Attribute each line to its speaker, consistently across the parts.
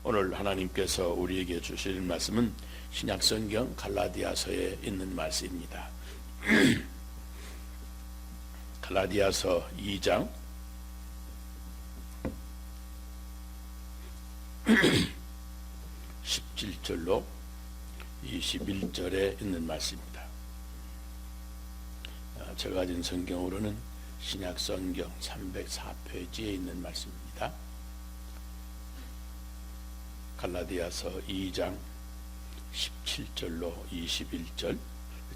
Speaker 1: 오늘 하나님께서 우리에게 주실 말씀은 신약성경 갈라디아서에 있는 말씀입니다. 갈라디아서 2장 17절로 21절에 있는 말씀입니다. 제가 가진 성경으로는 신약성경 304페이지에 있는 말씀입니다. 갈라디아서 2장 17절로 21절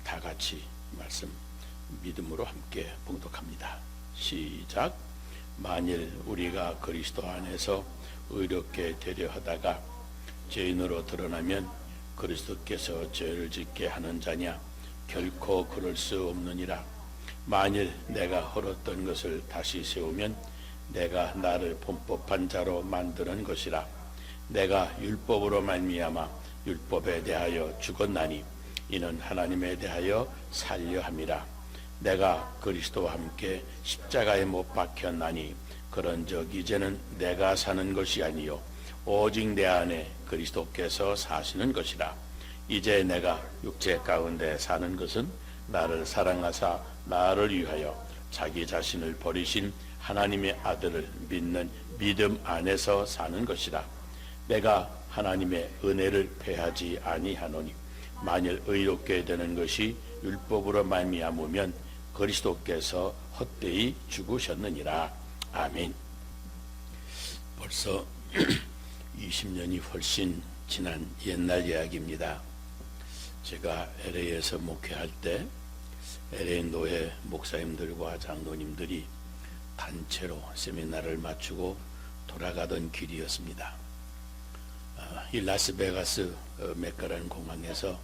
Speaker 1: 다 같이 말씀 믿음으로 함께 봉독합니다. 시작. 만일 우리가 그리스도 안에서 의롭게 되려 하다가 죄인으로 드러나면 그리스도께서 죄를 짓게 하는 자냐? 결코 그럴 수 없느니라. 만일 내가 헐었던 것을 다시 세우면 내가 나를 범법한 자로 만드는 것이라. 내가 율법으로 말미암아 율법에 대하여 죽었나니 이는 하나님에 대하여 살려 함이라. 내가 그리스도와 함께 십자가에 못 박혔나니 그런즉 이제는 내가 사는 것이 아니요 오직 내 안에 그리스도께서 사시는 것이라. 이제 내가 육체 가운데 사는 것은 나를 사랑하사 나를 위하여 자기 자신을 버리신 하나님의 아들을 믿는 믿음 안에서 사는 것이라. 내가 하나님의 은혜를 패하지 아니하노니 만일 의롭게 되는 것이 율법으로 말미암으면 그리스도께서 헛되이 죽으셨느니라. 아멘. 벌써 20년이 훨씬 지난 옛날 이야기입니다. 제가 LA에서 목회할 때 LA 노회 목사님들과 장로님들이 단체로 세미나를 마치고 돌아가던 길이었습니다. 이 라스베가스 맥가란 공항에서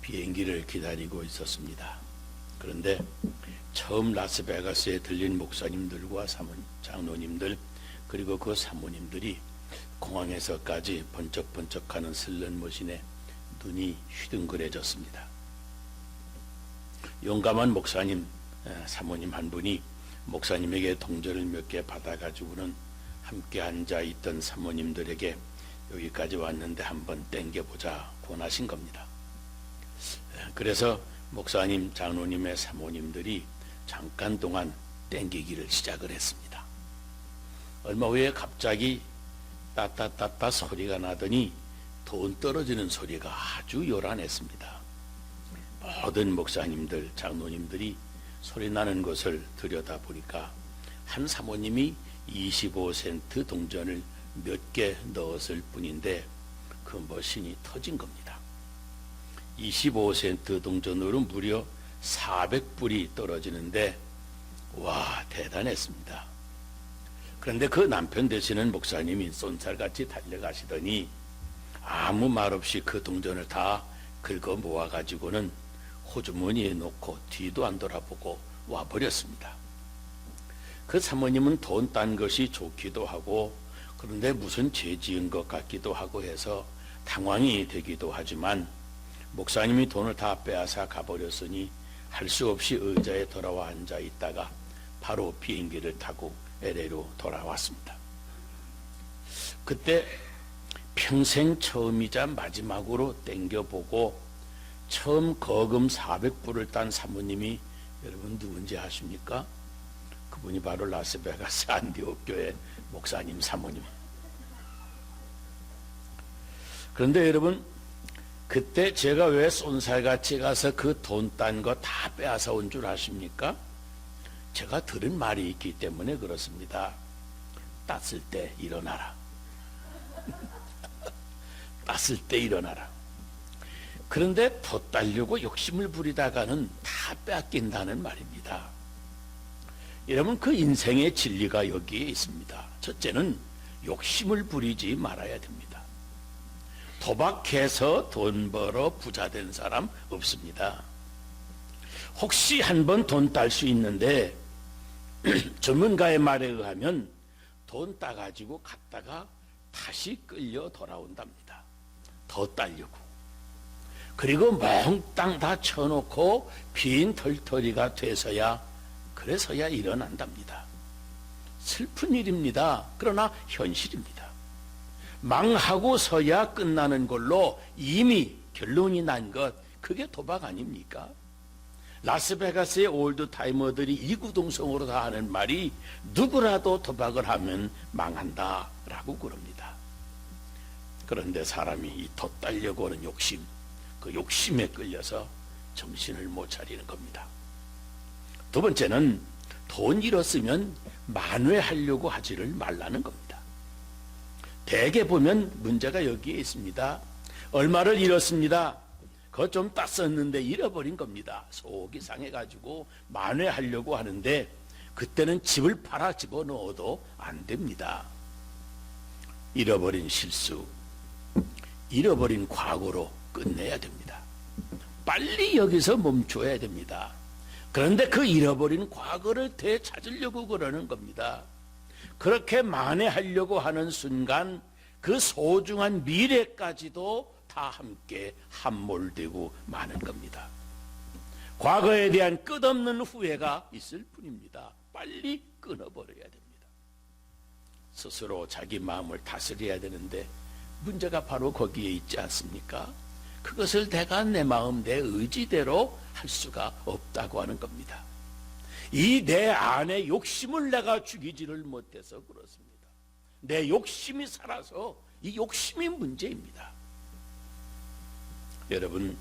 Speaker 1: 비행기를 기다리고 있었습니다. 그런데 처음 라스베가스에 들린 목사님들과 장로님들 그리고 그 사모님들이 공항에서까지 번쩍번쩍하는 슬롯머신에 눈이 휘둥그레졌습니다. 용감한 목사님, 사모님 한 분이 목사님에게 동전을 몇 개 받아가지고는 함께 앉아있던 사모님들에게 여기까지 왔는데 한번 땡겨보자 권하신 겁니다. 그래서 목사님, 장로님의 사모님들이 잠깐 동안 땡기기를 시작을 했습니다. 얼마 후에 갑자기 따따따따 소리가 나더니 돈 떨어지는 소리가 아주 요란했습니다. 모든 목사님들, 장로님들이 소리 나는 것을 들여다보니까 한 사모님이 25센트 동전을 몇 개 넣었을 뿐인데 그 머신이 터진 겁니다. 25센트 동전으로 무려 400불이 떨어지는데 와, 대단했습니다. 그런데 그 남편 되시는 목사님이 쏜살같이 달려가시더니 아무 말 없이 그 동전을 다 긁어 모아가지고는 호주머니에 놓고 뒤도 안 돌아보고 와버렸습니다. 그 사모님은 돈 딴 것이 좋기도 하고 그런데 무슨 죄 지은 것 같기도 하고 해서 당황이 되기도 하지만 목사님이 돈을 다 빼앗아 가버렸으니 할 수 없이 의자에 돌아와 앉아 있다가 바로 비행기를 타고 LA로 돌아왔습니다. 그때 평생 처음이자 마지막으로 땡겨보고 처음 거금 400불을 딴 사모님이 여러분 누군지 아십니까? 그분이 바로 라스베가스 안디옥 교회 목사님 사모님. 그런데 여러분 그때 제가 왜 쏜살같이 가서 그 돈 딴 거 다 빼앗아 온 줄 아십니까? 제가 들은 말이 있기 때문에 그렇습니다. 땄을 때 일어나라. 땄을 때 일어나라. 그런데 더 따려고 욕심을 부리다가는 다 뺏긴다는 말입니다. 여러분 그 인생의 진리가 여기에 있습니다. 첫째는 욕심을 부리지 말아야 됩니다. 도박해서 돈 벌어 부자 된 사람 없습니다. 혹시 한번 돈 딸 수 있는데 전문가의 말에 의하면 돈 따가지고 갔다가 다시 끌려 돌아온답니다. 더 따려고. 그리고 몽땅 다 쳐놓고 빈 털터리가 돼서야 그래서야 일어난답니다. 슬픈 일입니다. 그러나 현실입니다. 망하고서야 끝나는 걸로 이미 결론이 난 것, 그게 도박 아닙니까? 라스베가스의 올드타이머들이 이구동성으로 다 하는 말이 누구라도 도박을 하면 망한다라고 그럽니다. 그런데 사람이 이 덧달려고 하는 욕심, 그 욕심에 끌려서 정신을 못 차리는 겁니다. 두 번째는 돈 잃었으면 만회하려고 하지를 말라는 겁니다. 대개 보면 문제가 여기에 있습니다. 얼마를 잃었습니다. 그거 좀 땄었는데 잃어버린 겁니다. 속이 상해가지고 만회하려고 하는데 그때는 집을 팔아 집어넣어도 안 됩니다. 잃어버린 실수, 잃어버린 과거로 끝내야 됩니다. 빨리 여기서 멈춰야 됩니다. 그런데 그 잃어버린 과거를 되찾으려고 그러는 겁니다. 그렇게 만회하려고 하는 순간 그 소중한 미래까지도 다 함께 함몰되고 마는 겁니다. 과거에 대한 끝없는 후회가 있을 뿐입니다. 빨리 끊어버려야 됩니다. 스스로 자기 마음을 다스려야 되는데 문제가 바로 거기에 있지 않습니까? 그것을 내가 내 마음, 내 의지대로 할 수가 없다고 하는 겁니다. 이 내 안의 욕심을 내가 죽이지를 못해서 그렇습니다. 내 욕심이 살아서 이 욕심이 문제입니다. 여러분,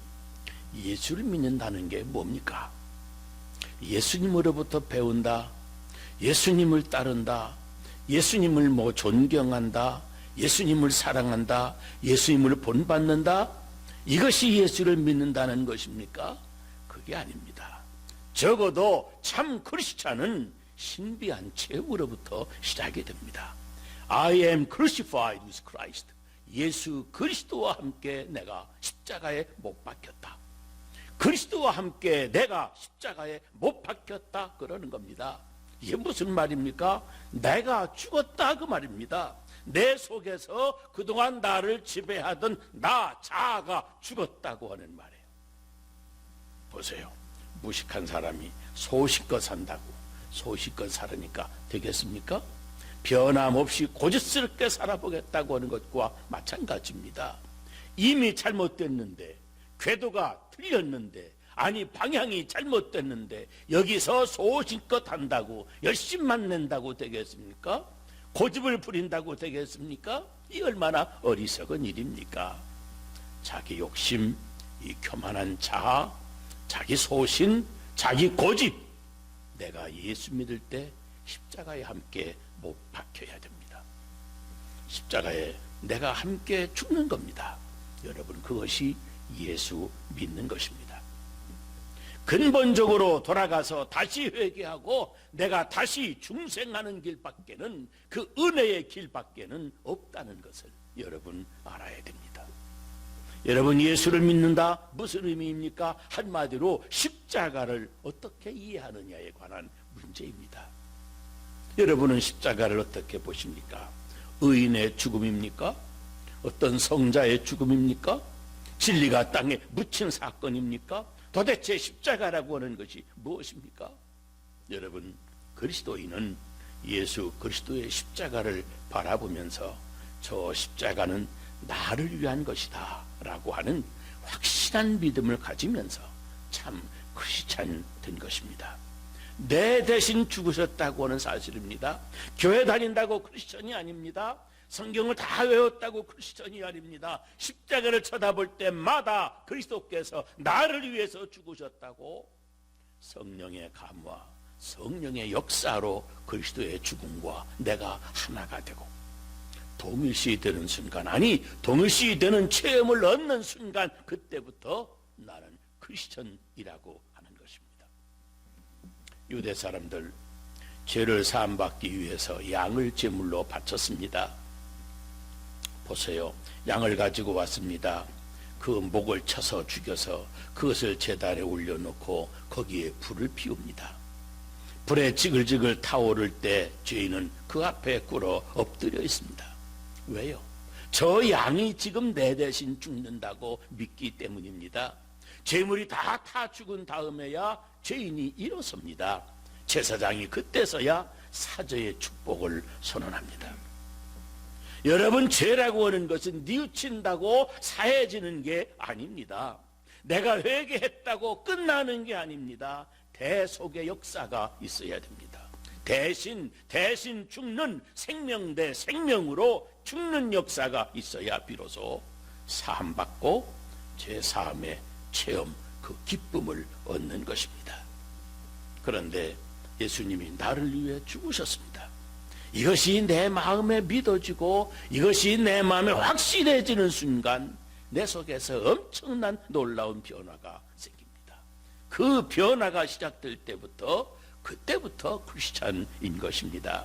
Speaker 1: 예수를 믿는다는 게 뭡니까? 예수님으로부터 배운다, 예수님을 따른다, 예수님을 존경한다, 예수님을 사랑한다, 예수님을 본받는다, 이것이 예수를 믿는다는 것입니까? 그게 아닙니다. 적어도 참 크리스찬은 신비한 체험으로부터 시작이 됩니다. I am crucified with Christ. 예수 그리스도와 함께 내가 십자가에 못 박혔다. 그리스도와 함께 내가 십자가에 못 박혔다 그러는 겁니다. 이게 무슨 말입니까? 내가 죽었다 그 말입니다. 내 속에서 그동안 나를 지배하던 나 자아가 죽었다고 하는 말이에요. 보세요. 무식한 사람이 소식껏 산다고 소식껏 살으니까 되겠습니까? 변함없이 고집스럽게 살아보겠다고 하는 것과 마찬가지입니다. 이미 잘못됐는데, 궤도가 틀렸는데, 아니 방향이 잘못됐는데 여기서 소신껏 한다고 열심만 낸다고 되겠습니까? 고집을 부린다고 되겠습니까? 이 얼마나 어리석은 일입니까? 자기 욕심, 이 교만한 자아, 자기 소신, 자기 고집, 내가 예수 믿을 때 십자가에 함께 못 박혀야 됩니다. 십자가에 내가 함께 죽는 겁니다. 여러분, 그것이 예수 믿는 것입니다. 근본적으로 돌아가서 다시 회개하고 내가 다시 중생하는 길밖에는, 그 은혜의 길밖에는 없다는 것을 여러분 알아야 됩니다. 여러분, 예수를 믿는다 무슨 의미입니까? 한마디로 십자가를 어떻게 이해하느냐에 관한 문제입니다. 여러분은 십자가를 어떻게 보십니까? 의인의 죽음입니까? 어떤 성자의 죽음입니까? 진리가 땅에 묻힌 사건입니까? 도대체 십자가라고 하는 것이 무엇입니까? 여러분, 그리스도인은 예수 그리스도의 십자가를 바라보면서 저 십자가는 나를 위한 것이다 라고 하는 확실한 믿음을 가지면서 참 크리스찬 된 것입니다. 내 대신 죽으셨다고 하는 사실입니다. 교회 다닌다고 크리스천이 아닙니다. 성경을 다 외웠다고 크리스천이 아닙니다. 십자가를 쳐다볼 때마다 그리스도께서 나를 위해서 죽으셨다고, 성령의 감화, 성령의 역사로 그리스도의 죽음과 내가 하나가 되고 동일시 되는 순간, 아니 동일시 되는 체험을 얻는 순간, 그때부터 나는 크리스천이라고 하는 것입니다. 유대 사람들 죄를 사함받기 위해서 양을 제물로 바쳤습니다. 보세요. 양을 가지고 왔습니다. 그 목을 쳐서 죽여서 그것을 제단에 올려놓고 거기에 불을 피웁니다. 불에 지글지글 타오를 때 죄인은 그 앞에 꿇어 엎드려 있습니다. 왜요? 저 양이 지금 내 대신 죽는다고 믿기 때문입니다. 제물이 다 타 죽은 다음에야 죄인이 일어섭니다. 제사장이 그때서야 사죄의 축복을 선언합니다. 여러분, 죄라고 하는 것은 뉘우친다고 사해지는 게 아닙니다. 내가 회개했다고 끝나는 게 아닙니다. 대속의 역사가 있어야 됩니다. 대신 죽는 생명 대 생명으로 죽는 역사가 있어야 비로소 사함받고 죄사함의 체험, 그 기쁨을 얻는 것입니다. 그런데 예수님이 나를 위해 죽으셨습니다. 이것이 내 마음에 믿어지고 이것이 내 마음에 확실해지는 순간 내 속에서 엄청난 놀라운 변화가 생깁니다. 그 변화가 시작될 때부터, 그때부터 크리스찬인 것입니다.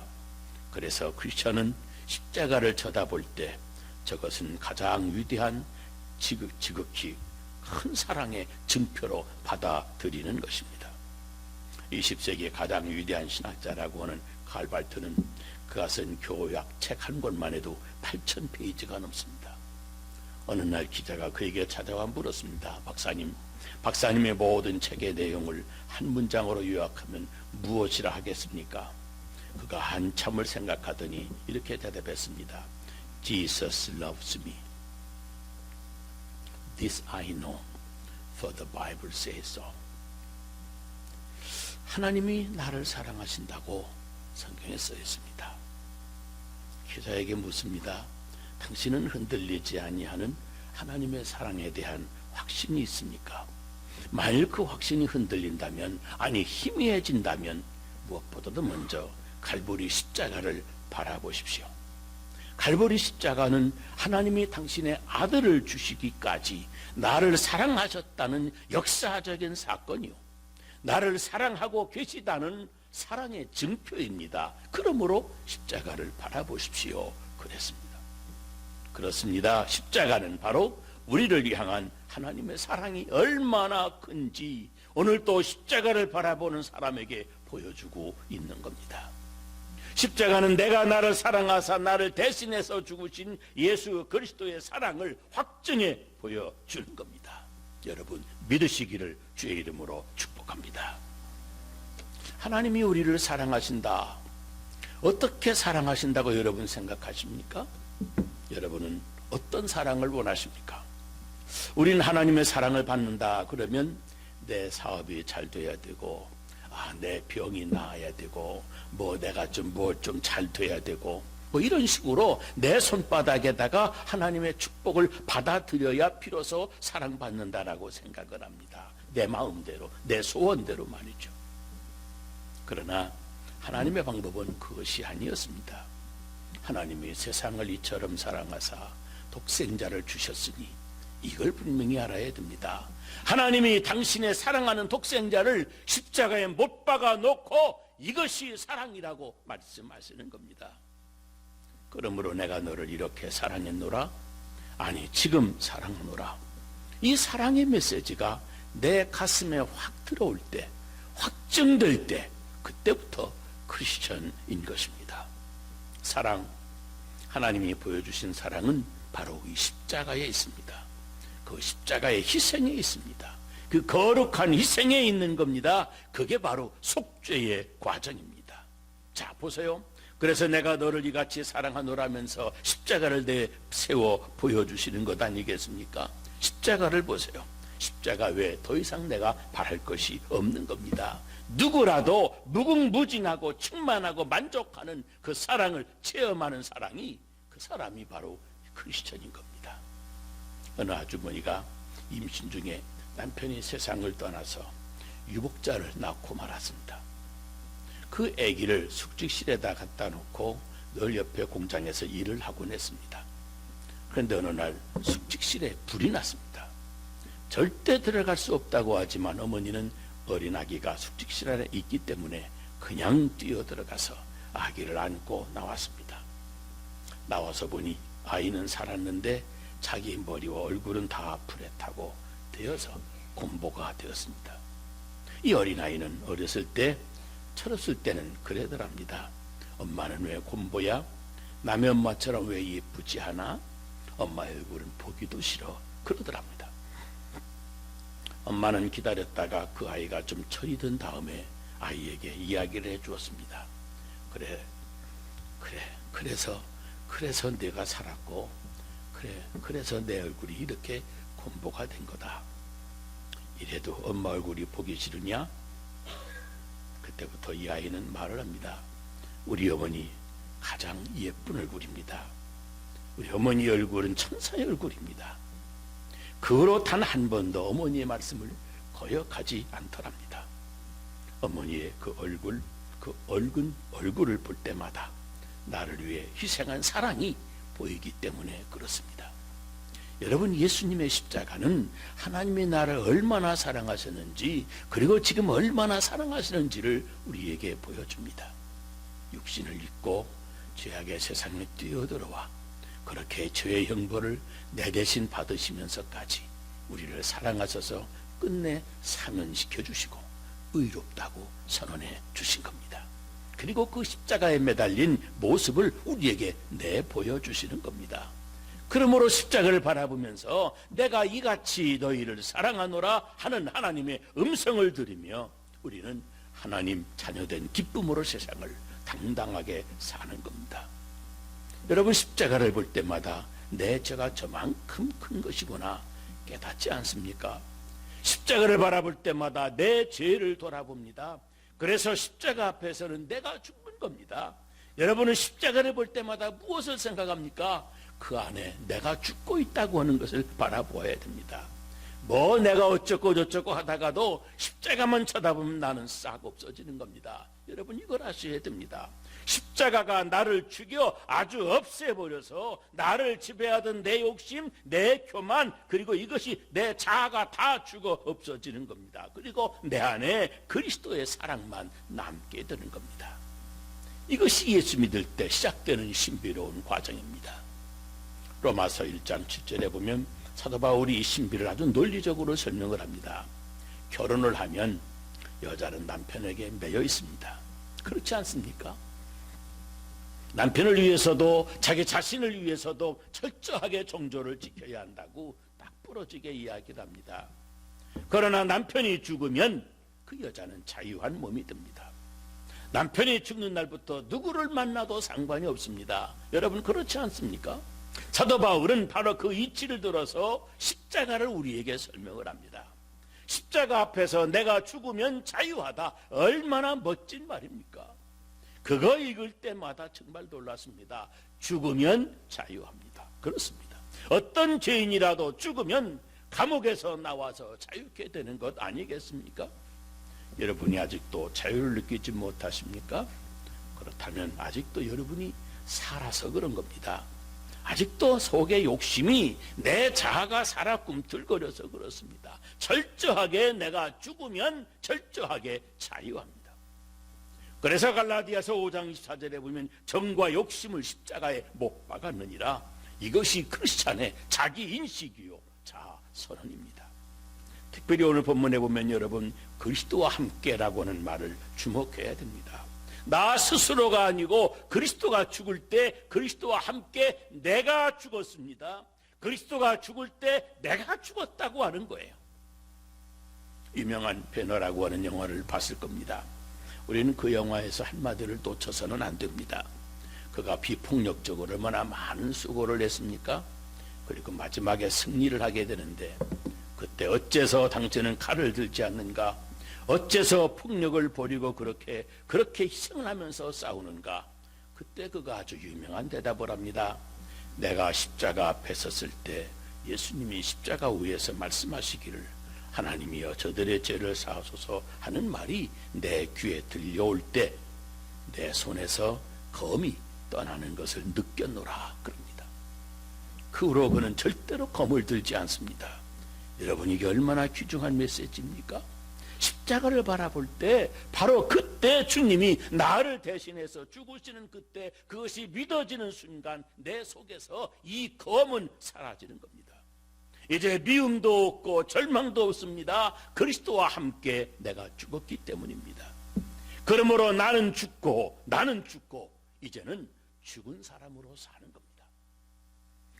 Speaker 1: 그래서 크리스찬은 십자가를 쳐다볼 때 저것은 가장 위대한 지극히 큰 사랑의 증표로 받아들이는 것입니다. 20세기의 가장 위대한 신학자라고 하는 칼발트는 그가 쓴 교약 책 한 권만 해도 8,000페이지가 넘습니다. 어느 날 기자가 그에게 찾아와 물었습니다. 박사님의 모든 책의 내용을 한 문장으로 요약하면 무엇이라 하겠습니까? 그가 한참을 생각하더니 이렇게 대답했습니다. Jesus loves me. This I know, for the Bible says so. 하나님이 나를 사랑하신다고 성경에 써 있습니다. 기자에게 묻습니다. 당신은 흔들리지 아니하는 하나님의 사랑에 대한 확신이 있습니까? 만일 그 확신이 흔들린다면, 아니 희미해진다면 무엇보다도 먼저 갈보리 십자가를 바라보십시오. 갈보리 십자가는 하나님이 당신의 아들을 주시기까지 나를 사랑하셨다는 역사적인 사건이요, 나를 사랑하고 계시다는 사랑의 증표입니다. 그러므로 십자가를 바라보십시오. 그랬습니다. 그렇습니다. 십자가는 바로 우리를 향한 하나님의 사랑이 얼마나 큰지 오늘 또 십자가를 바라보는 사람에게 보여주고 있는 겁니다. 십자가는 내가 나를 사랑하사 나를 대신해서 죽으신 예수 그리스도의 사랑을 확증해 보여주는 겁니다. 여러분, 믿으시기를 주의 이름으로 축복합니다. 하나님이 우리를 사랑하신다. 어떻게 사랑하신다고 여러분 생각하십니까? 여러분은 어떤 사랑을 원하십니까? 우리는 하나님의 사랑을 받는다 그러면 내 사업이 잘 돼야 되고, 내 병이 나아야 되고, 내가 뭘 좀 잘 돼야 되고, 이런 식으로 내 손바닥에다가 하나님의 축복을 받아들여야 비로소 사랑받는다라고 생각을 합니다. 내 마음대로, 내 소원대로 말이죠. 그러나 하나님의 방법은 그것이 아니었습니다. 하나님이 세상을 이처럼 사랑하사 독생자를 주셨으니 이걸 분명히 알아야 됩니다. 하나님이 당신의 사랑하는 독생자를 십자가에 못 박아 놓고 이것이 사랑이라고 말씀하시는 겁니다. 그러므로 내가 너를 이렇게 사랑했노라? 아니, 지금 사랑하노라. 이 사랑의 메시지가 내 가슴에 확 들어올 때, 확증될 때, 그때부터 크리스천인 것입니다. 사랑, 하나님이 보여주신 사랑은 바로 이 십자가에 있습니다. 그 십자가의 희생에 있습니다. 그 거룩한 희생에 있는 겁니다. 그게 바로 속죄의 과정입니다. 자, 보세요. 그래서 내가 너를 이같이 사랑하노라면서 십자가를 내세워 보여주시는 것 아니겠습니까? 십자가를 보세요. 십자가 외에 더 이상 내가 바랄 것이 없는 겁니다. 누구라도 무궁무진하고 충만하고 만족하는 그 사랑을 체험하는 사랑이, 그 사람이 바로 크리스천인 겁니다. 어느 아주머니가 임신 중에 남편이 세상을 떠나서 유복자를 낳고 말았습니다. 그 아기를 숙직실에다 갖다 놓고 늘 옆에 공장에서 일을 하곤 했습니다. 그런데 어느 날 숙직실에 불이 났습니다. 절대 들어갈 수 없다고 하지만 어머니는 어린 아기가 숙직실 안에 있기 때문에 그냥 뛰어 들어가서 아기를 안고 나왔습니다. 나와서 보니 아이는 살았는데 자기 머리와 얼굴은 다 불에 타고 되어서 곰보가 되었습니다. 이 어린아이는 어렸을 때, 철없을 때는 그러더랍니다. 엄마는 왜 곰보야? 남의 엄마처럼 왜 예쁘지 않아? 엄마 얼굴은 보기도 싫어. 그러더랍니다. 엄마는 기다렸다가 그 아이가 좀 철이 든 다음에 아이에게 이야기를 해주었습니다. 그래서 그래서 내가 살았고, 그래서 내 얼굴이 이렇게 곤보가 된 거다. 이래도 엄마 얼굴이 보기 싫으냐? 그때부터 이 아이는 말을 합니다. 우리 어머니 가장 예쁜 얼굴입니다. 우리 어머니 얼굴은 천사의 얼굴입니다. 그 후로 단 한 번도 어머니의 말씀을 거역하지 않더랍니다. 어머니의 그 얼굴을 볼 때마다 나를 위해 희생한 사랑이 보이기 때문에 그렇습니다. 여러분, 예수님의 십자가는 하나님이 나를 얼마나 사랑하셨는지, 그리고 지금 얼마나 사랑하시는지를 우리에게 보여줍니다. 육신을 입고 죄악의 세상에 뛰어들어와 그렇게 죄의 형벌을 내 대신 받으시면서까지 우리를 사랑하셔서 끝내 사면시켜 주시고 의롭다고 선언해 주신 겁니다. 그리고 그 십자가에 매달린 모습을 우리에게 내보여 주시는 겁니다. 그러므로 십자가를 바라보면서 내가 이같이 너희를 사랑하노라 하는 하나님의 음성을 들으며 우리는 하나님 자녀된 기쁨으로 세상을 당당하게 사는 겁니다. 여러분, 십자가를 볼 때마다 내 죄가 저만큼 큰 것이구나 깨닫지 않습니까? 십자가를 바라볼 때마다 내 죄를 돌아봅니다. 그래서 십자가 앞에서는 내가 죽는 겁니다. 여러분은 십자가를 볼 때마다 무엇을 생각합니까? 그 안에 내가 죽고 있다고 하는 것을 바라보아야 됩니다. 뭐 내가 어쩌고 저쩌고 하다가도 십자가만 쳐다보면 나는 싹 없어지는 겁니다. 여러분, 이걸 아셔야 됩니다. 십자가가 나를 죽여 아주 없애버려서 나를 지배하던 내 욕심, 내 교만, 그리고 이것이 내 자아가 다 죽어 없어지는 겁니다. 그리고 내 안에 그리스도의 사랑만 남게 되는 겁니다. 이것이 예수 믿을 때 시작되는 신비로운 과정입니다. 로마서 1장 7절에 보면 사도 바울이 이 신비를 아주 논리적으로 설명을 합니다. 결혼을 하면 여자는 남편에게 매여 있습니다. 그렇지 않습니까? 남편을 위해서도 자기 자신을 위해서도 철저하게 정조를 지켜야 한다고 딱 부러지게 이야기를 합니다. 그러나 남편이 죽으면 그 여자는 자유한 몸이 됩니다. 남편이 죽는 날부터 누구를 만나도 상관이 없습니다. 여러분, 그렇지 않습니까? 사도 바울은 바로 그 이치를 들어서 십자가를 우리에게 설명을 합니다. 십자가 앞에서 내가 죽으면 자유하다. 얼마나 멋진 말입니까? 그거 읽을 때마다 정말 놀랐습니다. 죽으면 자유합니다. 그렇습니다. 어떤 죄인이라도 죽으면 감옥에서 나와서 자유케 되는 것 아니겠습니까? 여러분이 아직도 자유를 느끼지 못하십니까? 그렇다면 아직도 여러분이 살아서 그런 겁니다. 아직도 속에 욕심이 내 자아가 살아 꿈틀거려서 그렇습니다. 철저하게 내가 죽으면 철저하게 자유합니다. 그래서 갈라디아서 5장 24절에 보면 정과 욕심을 십자가에 못 박았느니라. 이것이 크리스찬의 자기 인식이요 자아 선언입니다. 특별히 오늘 본문에 보면 여러분, 그리스도와 함께라고 하는 말을 주목해야 됩니다. 나 스스로가 아니고 그리스도가 죽을 때 그리스도와 함께 내가 죽었습니다. 그리스도가 죽을 때 내가 죽었다고 하는 거예요. 유명한 배너라고 하는 영화를 봤을 겁니다. 우리는 그 영화에서 한마디를 놓쳐서는 안 됩니다. 그가 비폭력적으로 얼마나 많은 수고를 했습니까? 그리고 마지막에 승리를 하게 되는데, 그때 어째서 당신은 칼을 들지 않는가? 어째서 폭력을 버리고 그렇게 희생을 하면서 싸우는가? 그때 그가 아주 유명한 대답을 합니다. 내가 십자가 앞에 섰을 때 예수님이 십자가 위에서 말씀하시기를 하나님이여 저들의 죄를 사하소서 하는 말이 내 귀에 들려올 때 내 손에서 검이 떠나는 것을 느꼈노라 그럽니다. 그 후로 그는 절대로 검을 들지 않습니다. 여러분, 이게 얼마나 귀중한 메시지입니까? 십자가를 바라볼 때 바로 그때 주님이 나를 대신해서 죽으시는 그때, 그것이 믿어지는 순간 내 속에서 이 검은 사라지는 겁니다. 이제 미움도 없고 절망도 없습니다. 그리스도와 함께 내가 죽었기 때문입니다. 그러므로 나는 죽고 이제는 죽은 사람으로 사는 겁니다.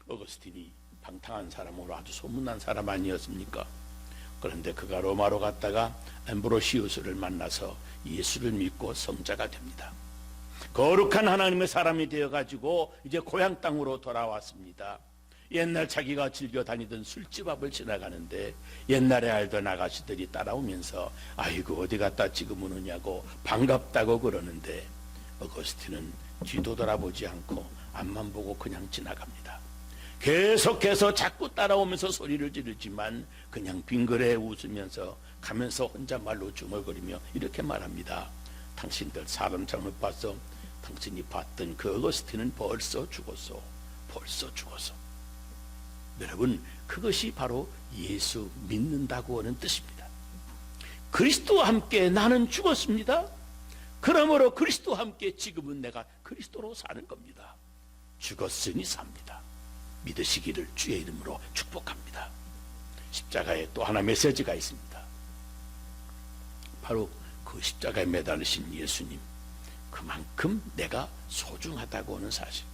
Speaker 1: 어거스틴이 방탕한 사람으로 아주 소문난 사람 아니었습니까? 그런데 그가 로마로 갔다가 엠브로시우스를 만나서 예수를 믿고 성자가 됩니다. 거룩한 하나님의 사람이 되어가지고 이제 고향 땅으로 돌아왔습니다. 옛날 자기가 즐겨 다니던 술집 앞을 지나가는데 옛날에 알던 아가씨들이 따라오면서 아이고 어디 갔다 지금은 오냐고 반갑다고 그러는데 어거스틴은 뒤도 돌아보지 않고 앞만 보고 그냥 지나갑니다. 계속해서 자꾸 따라오면서 소리를 지르지만 그냥 빙그레 웃으면서 가면서 혼잣말로 중얼거리며 이렇게 말합니다. 당신들 사람 잘못 봤어. 당신이 봤던 그 어거스틴은 벌써 죽었어. 벌써 죽었어. 여러분, 그것이 바로 예수 믿는다고 하는 뜻입니다. 그리스도와 함께 나는 죽었습니다. 그러므로 그리스도와 함께 지금은 내가 그리스도로 사는 겁니다. 죽었으니 삽니다. 믿으시기를 주의 이름으로 축복합니다. 십자가에 또 하나 메시지가 있습니다. 바로 그 십자가에 매달리신 예수님, 그만큼 내가 소중하다고 하는 사실입니다.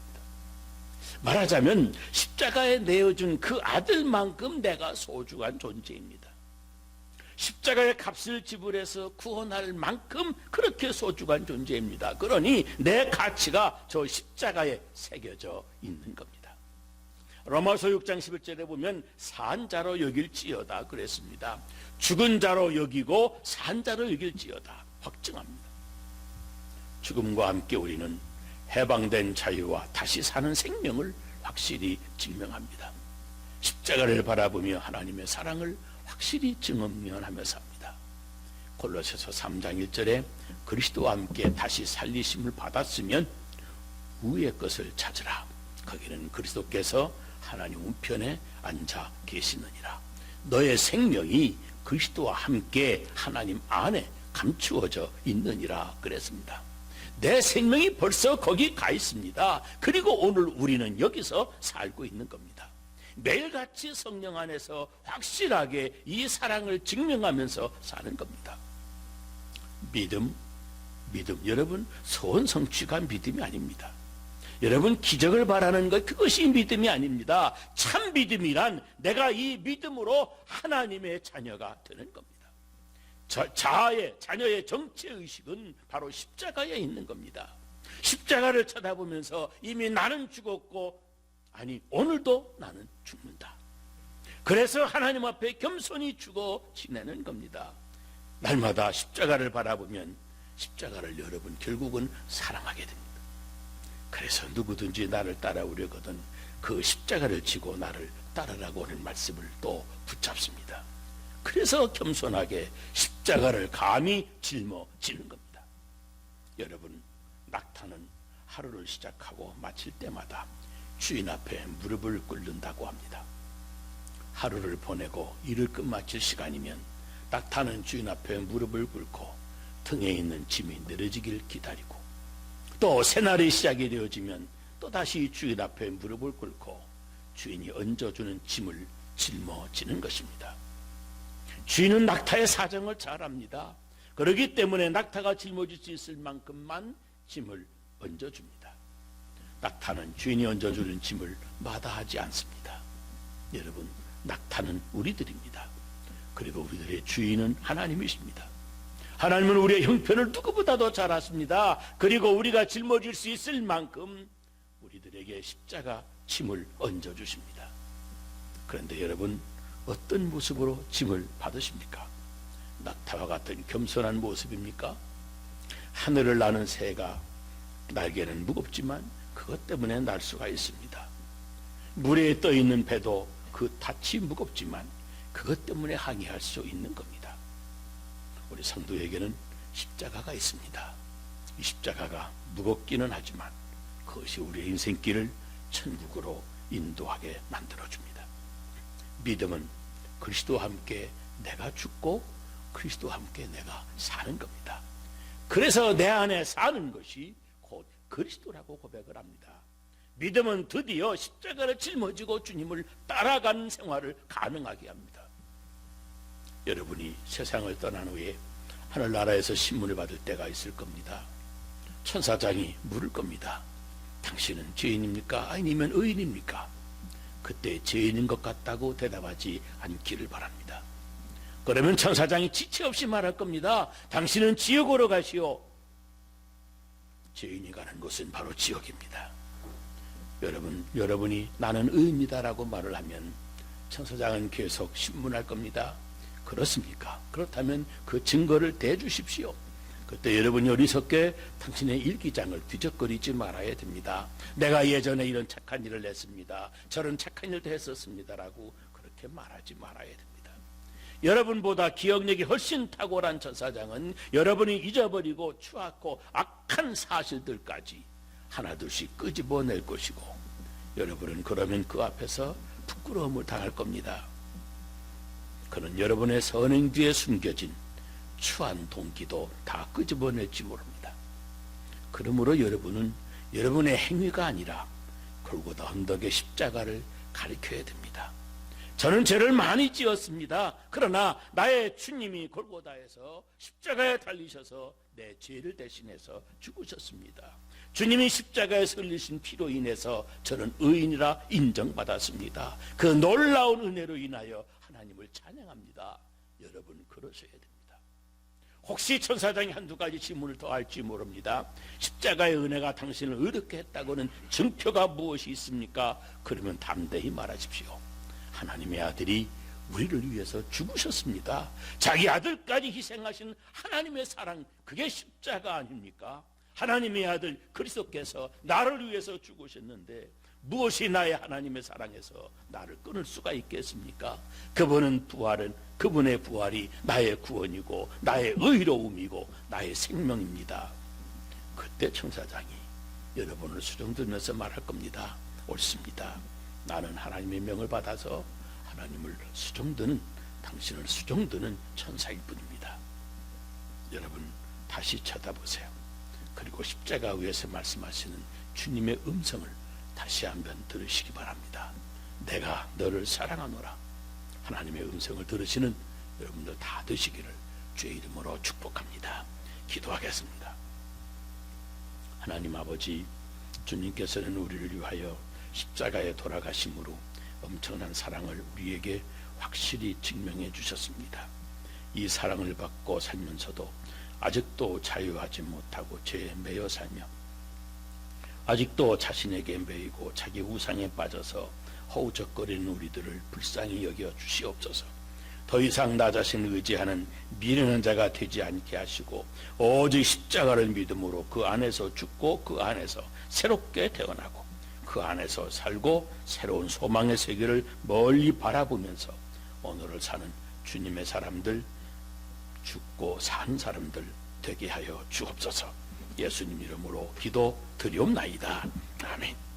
Speaker 1: 말하자면 십자가에 내어준 그 아들만큼 내가 소중한 존재입니다. 십자가의 값을 지불해서 구원할 만큼 그렇게 소중한 존재입니다. 그러니 내 가치가 저 십자가에 새겨져 있는 겁니다. 로마서 6장 11절에 보면 산 자로 여길지어다 그랬습니다. 죽은 자로 여기고 산 자로 여길지어다 확증합니다. 죽음과 함께 우리는 해방된 자유와 다시 사는 생명을 확실히 증명합니다. 십자가를 바라보며 하나님의 사랑을 확실히 증언하며 삽니다. 골로새서 3장 1절에 그리스도와 함께 다시 살리심을 받았으면 위의 것을 찾으라. 거기는 그리스도께서 하나님 우편에 앉아 계시느니라. 너의 생명이 그리스도와 함께 하나님 안에 감추어져 있느니라 그랬습니다. 내 생명이 벌써 거기 가 있습니다. 그리고 오늘 우리는 여기서 살고 있는 겁니다. 매일같이 성령 안에서 확실하게 이 사랑을 증명하면서 사는 겁니다. 믿음, 여러분 소원 성취가 믿음이 아닙니다. 여러분 기적을 바라는 것, 그것이 믿음이 아닙니다. 참 믿음이란 내가 이 믿음으로 하나님의 자녀가 되는 겁니다. 자녀의 정체의식은 바로 십자가에 있는 겁니다. 십자가를 쳐다보면서 이미 나는 죽었고, 아니 오늘도 나는 죽는다. 그래서 하나님 앞에 겸손히 죽어 지내는 겁니다. 날마다 십자가를 바라보면 십자가를 여러분 결국은 사랑하게 됩니다. 그래서 누구든지 나를 따라오려거든 그 십자가를 지고 나를 따르라고 하는 말씀을 또 붙잡습니다. 그래서 겸손하게 십자가를 감히 짊어지는 겁니다. 여러분, 낙타는 하루를 시작하고 마칠 때마다 주인 앞에 무릎을 꿇는다고 합니다. 하루를 보내고 일을 끝마칠 시간이면 낙타는 주인 앞에 무릎을 꿇고 등에 있는 짐이 내려지길 기다리고, 또 새날이 시작이 되어지면 또다시 주인 앞에 무릎을 꿇고 주인이 얹어주는 짐을 짊어지는 것입니다. 주인은 낙타의 사정을 잘 압니다. 그렇기 때문에 낙타가 짊어질 수 있을 만큼만 짐을 얹어줍니다. 낙타는 주인이 얹어주는 짐을 마다하지 않습니다. 여러분, 낙타는 우리들입니다. 그리고 우리들의 주인은 하나님이십니다. 하나님은 우리의 형편을 누구보다도 잘 아십니다. 그리고 우리가 짊어질 수 있을 만큼 우리들에게 십자가 짐을 얹어주십니다. 그런데 여러분, 어떤 모습으로 짐을 받으십니까? 낙타와 같은 겸손한 모습입니까? 하늘을 나는 새가 날개는 무겁지만 그것 때문에 날 수가 있습니다. 물에 떠 있는 배도 그 닻이 무겁지만 그것 때문에 항해할 수 있는 겁니다. 우리 성도에게는 십자가가 있습니다. 이 십자가가 무겁기는 하지만 그것이 우리의 인생길을 천국으로 인도하게 만들어줍니다. 믿음은 그리스도와 함께 내가 죽고 그리스도와 함께 내가 사는 겁니다. 그래서 내 안에 사는 것이 곧 그리스도라고 고백을 합니다. 믿음은 드디어 십자가를 짊어지고 주님을 따라가는 생활을 가능하게 합니다. 여러분이 세상을 떠난 후에 하늘나라에서 신문을 받을 때가 있을 겁니다. 천사장이 물을 겁니다. 당신은 죄인입니까? 아니면 의인입니까? 그때 죄인인 것 같다고 대답하지 않기를 바랍니다. 그러면 천사장이 지체 없이 말할 겁니다. 당신은 지옥으로 가시오. 죄인이 가는 곳은 바로 지옥입니다. 여러분이 나는 의인이다라고 말을 하면 천사장은 계속 신문할 겁니다. 그렇습니까? 그렇다면 그 증거를 대주십시오. 그때 여러분이 어리석게 당신의 일기장을 뒤적거리지 말아야 됩니다. 내가 예전에 이런 착한 일을 했습니다. 저런 착한 일도 했었습니다라고 그렇게 말하지 말아야 됩니다. 여러분보다 기억력이 훨씬 탁월한 천사장은 여러분이 잊어버리고 추악고 악한 사실들까지 하나둘씩 끄집어낼 것이고, 여러분은 그러면 그 앞에서 부끄러움을 당할 겁니다. 그는 여러분의 선행 뒤에 숨겨진 추한 동기도 다 끄집어낼지 모릅니다. 그러므로 여러분은 여러분의 행위가 아니라 골고다 언덕의 십자가를 가리켜야 됩니다. 저는 죄를 많이 지었습니다. 그러나 나의 주님이 골고다에서 십자가에 달리셔서 내 죄를 대신해서 죽으셨습니다. 주님이 십자가에서 흘리신 피로 인해서 저는 의인이라 인정받았습니다. 그 놀라운 은혜로 인하여 하나님을 찬양합니다. 여러분 그러셔야 됩니다. 혹시 천사장이 한두 가지 질문을 더 할지 모릅니다. 십자가의 은혜가 당신을 의롭게 했다고는 증표가 무엇이 있습니까? 그러면 담대히 말하십시오. 하나님의 아들이 우리를 위해서 죽으셨습니다. 자기 아들까지 희생하신 하나님의 사랑, 그게 십자가 아닙니까? 하나님의 아들 그리스도께서 나를 위해서 죽으셨는데 무엇이 나의 하나님의 사랑에서 나를 끊을 수가 있겠습니까? 그분의 부활이 나의 구원이고 나의 의로움이고 나의 생명입니다. 그때 천사장이 여러분을 수종들면서 말할 겁니다. 옳습니다. 나는 하나님의 명을 받아서 하나님을 수종드는, 당신을 수종드는 천사일 뿐입니다. 여러분 다시 쳐다보세요. 그리고 십자가 위에서 말씀하시는 주님의 음성을 다시 한번 들으시기 바랍니다. 내가 너를 사랑하노라. 하나님의 음성을 들으시는 여러분들 다 되시기를 주의 이름으로 축복합니다. 기도하겠습니다. 하나님 아버지, 주님께서는 우리를 위하여 십자가에 돌아가심으로 엄청난 사랑을 우리에게 확실히 증명해 주셨습니다. 이 사랑을 받고 살면서도 아직도 자유하지 못하고 죄에 매여 살며 아직도 자신에게 매이고 자기 우상에 빠져서 허우적거리는 우리들을 불쌍히 여겨 주시옵소서. 더 이상 나 자신을 의지하는 미련한 자가 되지 않게 하시고 오직 십자가를 믿음으로 그 안에서 죽고 그 안에서 새롭게 태어나고 그 안에서 살고 새로운 소망의 세계를 멀리 바라보면서 오늘을 사는 주님의 사람들, 죽고 산 사람들 되게 하여 주옵소서. 예수님 이름으로 기도 드리옵나이다. 아멘.